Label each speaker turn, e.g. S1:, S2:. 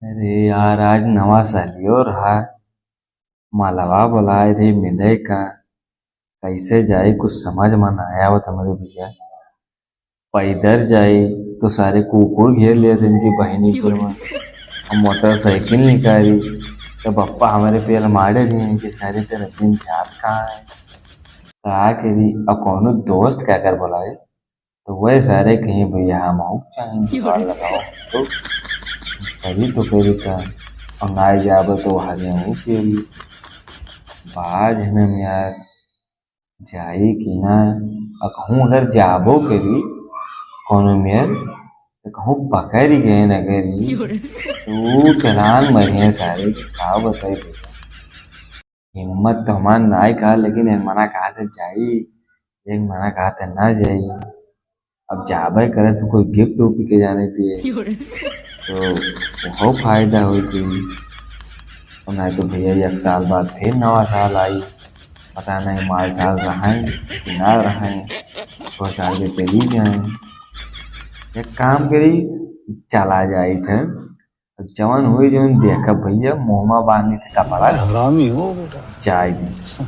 S1: अरे यार आज नवा सालियो रहा। मालवा बुलाए रे मिले का। कैसे जाए कुछ समझ में ना आया होता मेरे भैया। पैदल जाए तो सारे कुकुर घेर लिए थे इनकी बहनीपुर में। हम मोटरसाइकिल निकाली तो पप्पा हमारे पे मारे दिए हैं कि सारे तेरा दिन जात कहाँ है। कहा करी अब कौनो दोस्त क्या कर बुलाए तो वह सारे कहीं भैया हम आऊ चाहे जुगाड़ लगाओ तो करी तो करी का। और ना जाबो तो हारे हूँ के बाज है ना यार जाई कि ना। और कहूँ अगर जाबो करी कोनो मेर तो कहूँ पकड़ गए न करी तो टरान मरिए सारे का बताई भैया। हिम्मत तो हमार नाई कहा लेकिन एक मना कहा था जाई एक मना कहा था ना जाई। अब जाबे करे तो कोई गिफ्ट उप के जाने दिए तो वो फायदा हो जाई। और नहीं तो भैया एक साल बाद फिर नवा साल आई। पता नहीं माल साल रहें कि ना रहें तो साल के चली जाए। एक काम करी चला जाई थे जवन हुई जो देखा भैया मुँह में बांधी थे कपड़ा
S2: हरामी हो बेटा।
S1: जाए दी थे।